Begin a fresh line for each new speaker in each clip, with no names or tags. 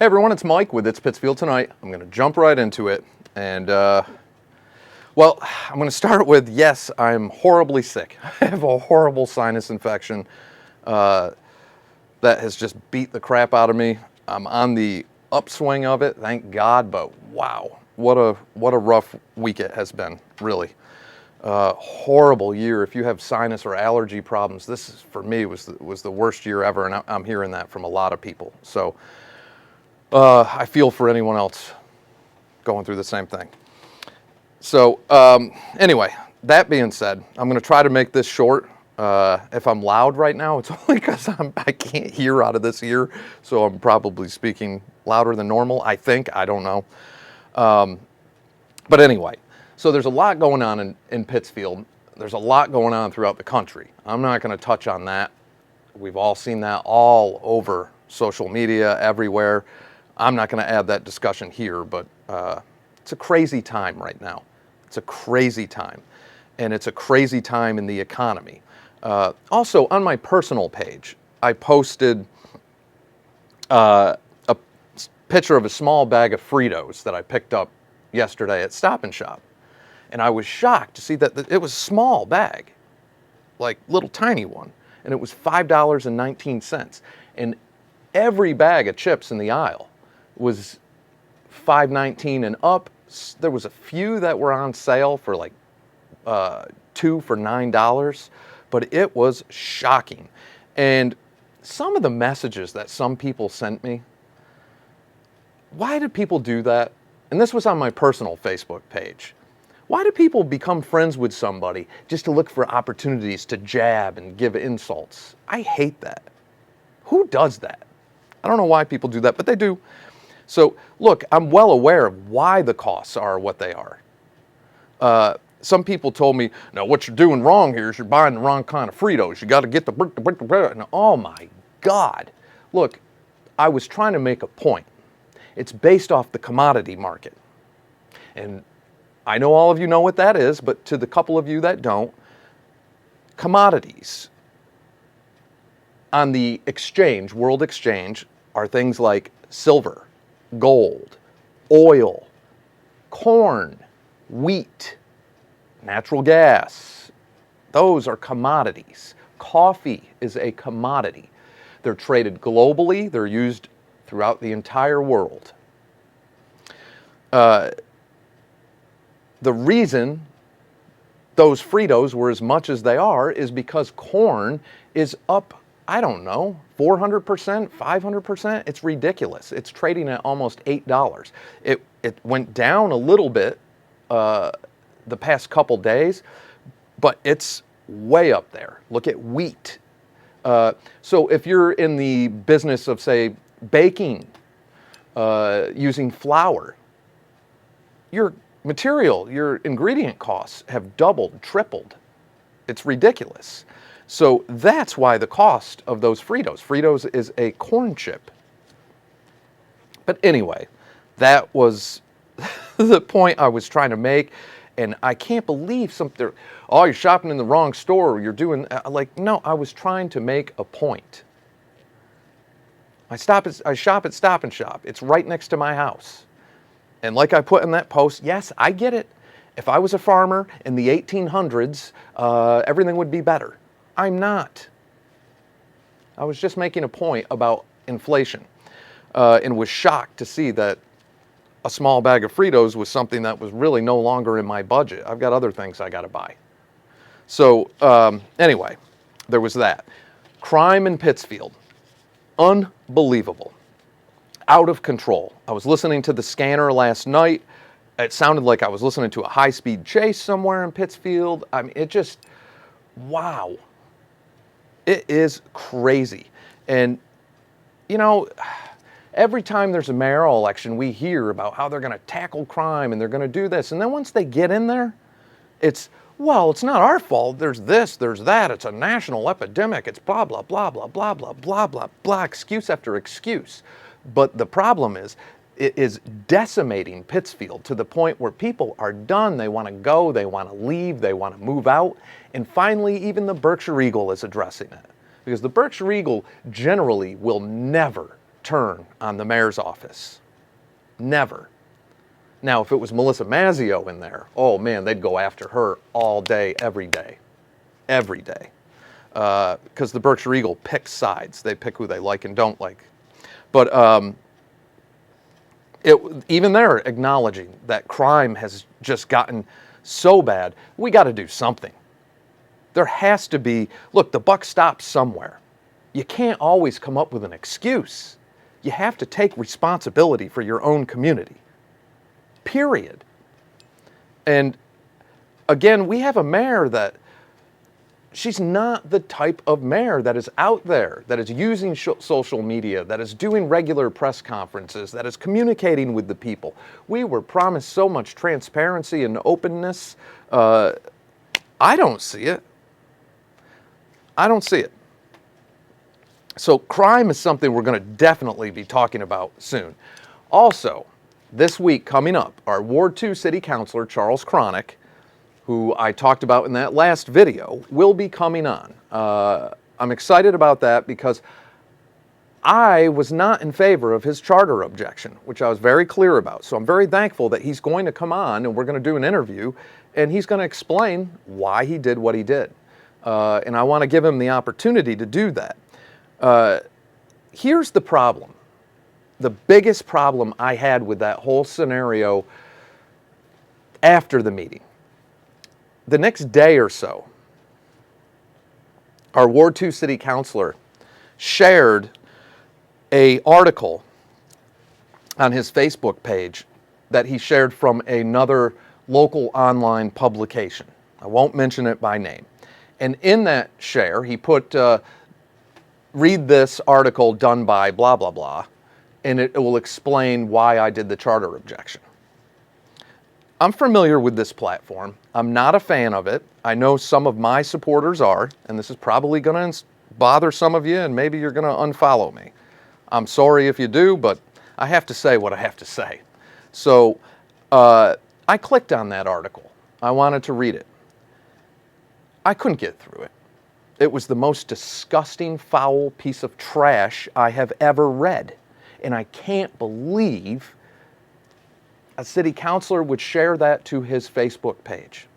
Hey everyone, it's Mike with It's Pittsfield Tonight. I'm going to jump right into it. And, well, I'm going to start with, yes, I'm horribly sick. I have a horrible sinus infection that has just beat the crap out of me. I'm on the upswing of it, thank God, but wow, what a rough week it has been, really. Horrible year. If you have sinus or allergy problems, this is, for me, was the worst year ever, and I'm hearing that from a lot of people. So I feel for anyone else going through the same thing. So anyway, that being said, I'm going to try to make this short. If I'm loud right now, it's only because I can't hear out of this ear, so I'm probably speaking louder than normal, I think. I don't know. But anyway, so there's a lot going on in Pittsfield. There's a lot going on throughout the country. I'm not going to touch on that. We've all seen that all over social media, everywhere. I'm not going to add that discussion here, but it's a crazy time right now. It's a crazy time, and it's a crazy time in the economy. Also, on my personal page, I posted a picture of a small bag of Fritos that I picked up yesterday at Stop and Shop, and I was shocked to see that it was a small bag, like little tiny one, and it was $5.19, and every bag of chips in the aisle was $5.19 and up. There was a few that were on sale for like 2 for $9, but it was shocking. And some of the messages that some people sent me, why do people do that? And this was on my personal Facebook page. Why do people become friends with somebody just to look for opportunities to jab and give insults? I hate that. Who does that? I don't know why people do that, but they do. So, look, I'm well aware of why the costs are what they are. Some people told me, no, what you're doing wrong here is you're buying the wrong kind of Fritos. You got to get the and oh my God. Look, I was trying to make a point. It's based off the commodity market. And I know all of you know what that is, but to the couple of you that don't, commodities on the exchange, world exchange, are things like silver, gold, oil, corn, wheat, natural gas. Those are commodities. Coffee is a commodity. They're traded globally. They're used throughout the entire world. The reason those Fritos were as much as they are is because corn is up, I don't know, 400%, 500%. It's ridiculous. It's trading at almost $8. It went down a little bit the past couple days, but it's way up there. Look at wheat. So if you're in the business of, say, baking, using flour, your ingredient costs have doubled, tripled. It's ridiculous. So that's why the cost of those Fritos. Fritos is a corn chip. But anyway, that was the point I was trying to make. And I can't believe something, oh, you're shopping in the wrong store. You're doing, like, no, I was trying to make a point. I shop at Stop and Shop. It's right next to my house. And like I put in that post, yes, I get it. If I was a farmer in the 1800s, everything would be better. I'm not. I was just making a point about inflation and was shocked to see that a small bag of Fritos was something that was really no longer in my budget. I've got other things I got to buy. So anyway, there was that. Crime in Pittsfield. Unbelievable. Out of control. I was listening to the scanner last night. It sounded like I was listening to a high-speed chase somewhere in Pittsfield. I mean, it just, wow. It is crazy. And, you know, every time there's a mayoral election, we hear about how they're going to tackle crime and they're going to do this. And then once they get in there, it's, well, it's not our fault. There's this, there's that. It's a national epidemic. It's blah, blah, blah, blah, blah, blah, blah, blah, blah, excuse after excuse. But the problem is, it is decimating Pittsfield to the point where people are done. They want to go, they want to leave, they want to move out. And finally, even the Berkshire Eagle is addressing it. Because the Berkshire Eagle generally will never turn on the mayor's office. Never. Now, if it was Melissa Mazzeo in there, oh man, they'd go after her all day, every day. Every day. Because the Berkshire Eagle picks sides. They pick who they like and don't like. But even they're acknowledging that crime has just gotten so bad, we got to do something. There has to be, look, the buck stops somewhere. You can't always come up with an excuse. You have to take responsibility for your own community. Period. And again, we have a mayor that she's not the type of mayor that is out there, that is using social media, that is doing regular press conferences, that is communicating with the people. We were promised so much transparency and openness. I don't see it. I don't see it. So crime is something we're going to definitely be talking about soon. Also, this week coming up, our Ward 2 City Councilor Charles Kronick, who I talked about in that last video, will be coming on. I'm excited about that because I was not in favor of his charter objection, which I was very clear about. So I'm very thankful that he's going to come on and we're going to do an interview and he's going to explain why he did what he did. And I want to give him the opportunity to do that. Here's the problem. The biggest problem I had with that whole scenario after the meeting. The next day or so, our Ward 2 City Councilor shared an article on his Facebook page that he shared from another local online publication. I won't mention it by name. And in that share, he put, read this article done by blah, blah, blah, and it will explain why I did the charter objection. I'm familiar with this platform. I'm not a fan of it. I know some of my supporters are, and this is probably going to bother some of you, and maybe you're going to unfollow me. I'm sorry if you do, but I have to say what I have to say. So I clicked on that article. I wanted to read it. I couldn't get through it. It was the most disgusting, foul piece of trash I have ever read. And I can't believe a city councilor would share that to his Facebook page,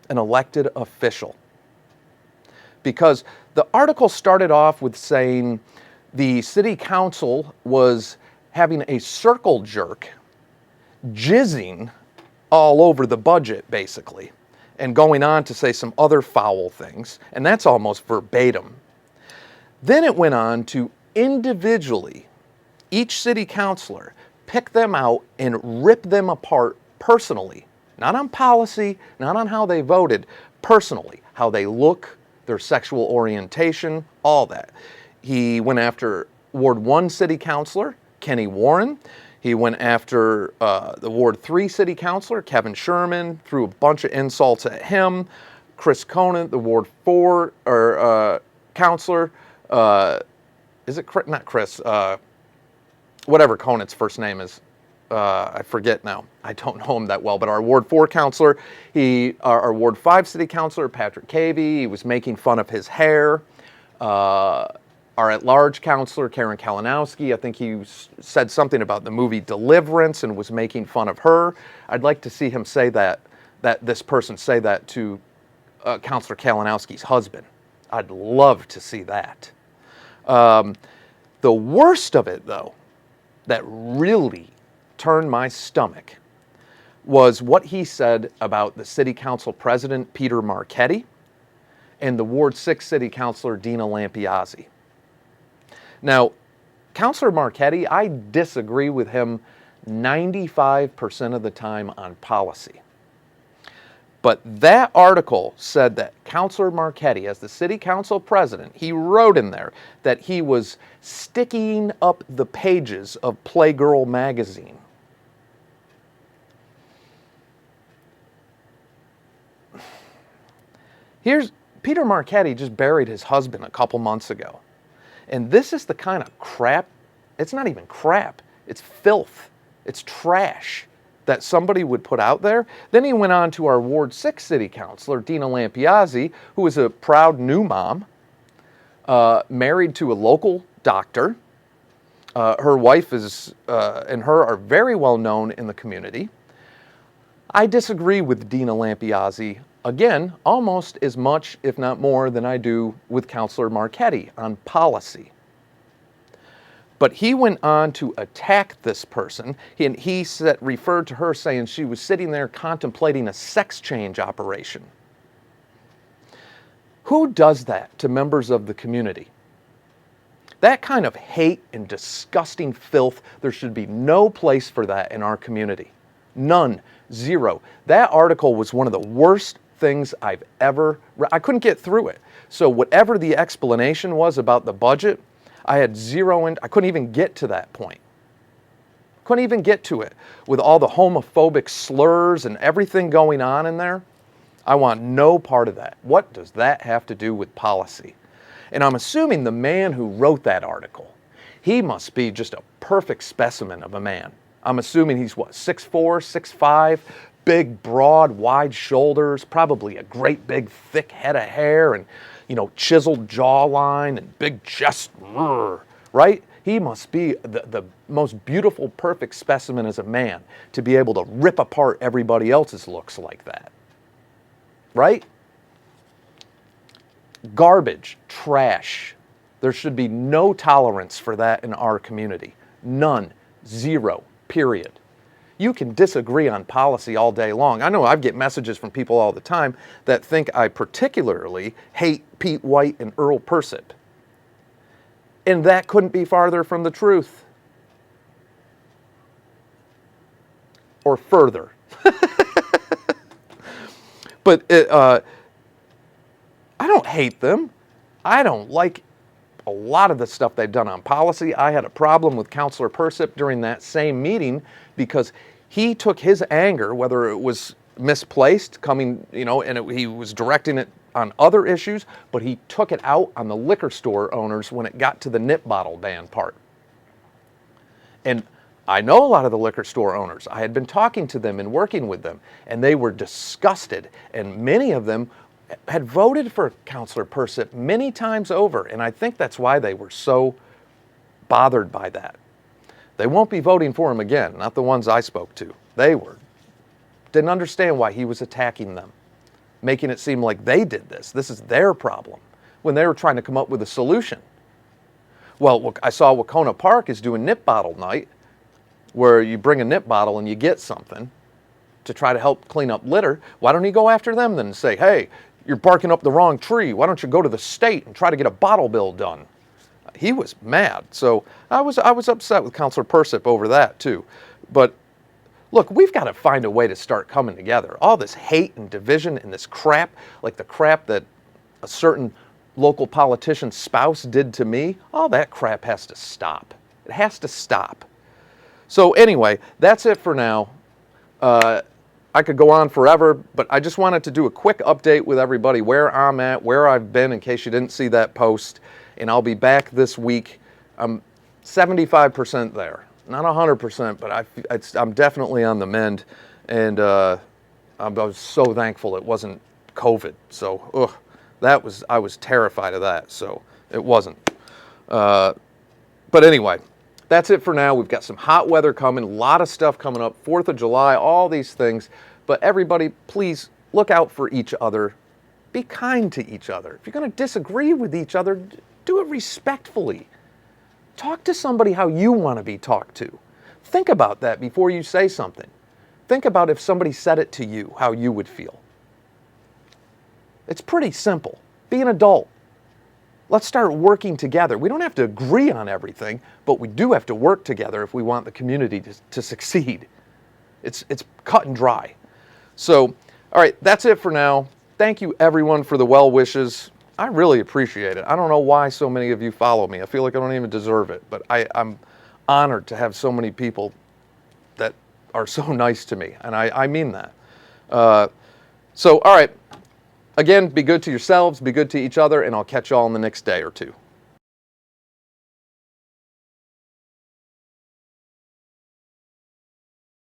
an elected official. Because the article started off with saying the city council was having a circle jerk, jizzing all over the budget, basically, and going on to say some other foul things, and that's almost verbatim. Then it went on to individually, each city councilor, pick them out and rip them apart personally, not on policy, not on how they voted, personally, how they look, their sexual orientation, all that. He went after Ward 1 City Councilor, Kenny Warren. He went after the Ward 3 City Councilor, Kevin Sherman, threw a bunch of insults at him. Chris Conant, the Ward 4 Councilor, is it Chris? Not Chris, whatever Conant's first name is. I forget now. I don't know him that well, but our Ward 4 Councilor, our Ward 5 City Councilor, Patrick Cavey, he was making fun of his hair. Our at-large councilor, Karen Kalinowski, I think he said something about the movie Deliverance and was making fun of her. I'd like to see him say that this person say that to Councilor Kalinowski's husband. I'd love to see that. The worst of it, though, that really turned my stomach was what he said about the city council president, Peter Marchetti, and the Ward 6 city councilor, Dina Lampiazzi. Now, Councilor Marchetti, I disagree with him 95% of the time on policy. But that article said that Councilor Marchetti, as the city council president, he wrote in there that he was sticking up the pages of Playgirl magazine. Peter Marchetti just buried his husband a couple months ago. And this is the kind of crap, it's not even crap, it's filth, it's trash that somebody would put out there. Then he went on to our Ward 6 city councilor, Dina Lampiazzi, who is a proud new mom, married to a local doctor, Her wife is and her are very well known in the community. I disagree with Dina Lampiazzi, again, almost as much, if not more, than I do with Councilor Marchetti on policy. But he went on to attack this person, and he referred to her saying she was sitting there contemplating a sex change operation. Who does that to members of the community? That kind of hate and disgusting filth, there should be no place for that in our community. None. Zero. That article was one of the worst things I've ever read. I couldn't get through it. So whatever the explanation was about the budget, I had zero, I couldn't even get to that point. Couldn't even get to it. With all the homophobic slurs and everything going on in there, I want no part of that. What does that have to do with policy? And I'm assuming the man who wrote that article, he must be just a perfect specimen of a man. I'm assuming he's what, 6'4", 6'5", big, broad, wide shoulders, probably a great big thick head of hair and, you know, chiseled jawline and big chest, right? He must be the most beautiful, perfect specimen as a man to be able to rip apart everybody else's looks like that, right? Garbage, trash. There should be no tolerance for that in our community. None, zero, period. You can disagree on policy all day long. I know I get messages from people all the time that think I particularly hate Pete White and Earl Persip. And that couldn't be farther from the truth. Or further. But I don't hate them. I don't like a lot of the stuff they've done on policy. I had a problem with Councilor Persip during that same meeting because he took his anger, whether it was misplaced, coming, you know, and he was directing it on other issues, but he took it out on the liquor store owners when it got to the nip bottle ban part. And I know a lot of the liquor store owners. I had been talking to them and working with them, and they were disgusted, and many of them had voted for Councilor Persip many times over, and I think that's why they were so bothered by that. They won't be voting for him again, not the ones I spoke to. They didn't understand why he was attacking them, making it seem like they did this. This is their problem, when they were trying to come up with a solution. Well, I saw Wacona Park is doing nip bottle night, where you bring a nip bottle and you get something to try to help clean up litter. Why don't you go after them then and say, hey, you're barking up the wrong tree. Why don't you go to the state and try to get a bottle bill done? He was mad. So I was upset with Councilor Persip over that too. But look, we've got to find a way to start coming together. All this hate and division and this crap, like the crap that a certain local politician's spouse did to me, all that crap has to stop. It has to stop. So anyway, that's it for now. I could go on forever, but I just wanted to do a quick update with everybody where I'm at, where I've been, in case you didn't see that post. And I'll be back this week. I'm 75% there. Not 100%, but I'm definitely on the mend. And I was so thankful it wasn't COVID. So, I was terrified of that. So it wasn't. But anyway, that's it for now. We've got some hot weather coming, a lot of stuff coming up, 4th of July, all these things. But everybody, please look out for each other. Be kind to each other. If you're going to disagree with each other, do it respectfully. Talk to somebody how you want to be talked to. Think about that before you say something. Think about if somebody said it to you, how you would feel. It's pretty simple. Be an adult. Let's start working together. We don't have to agree on everything, but we do have to work together if we want the community to succeed. It's cut and dry. So, all right, that's it for now. Thank you, everyone, for the well wishes. I really appreciate it. I don't know why so many of you follow me. I feel like I don't even deserve it, but I'm honored to have so many people that are so nice to me, and I mean that. So, all right, again, be good to yourselves, be good to each other, and I'll catch y'all in the next day or two.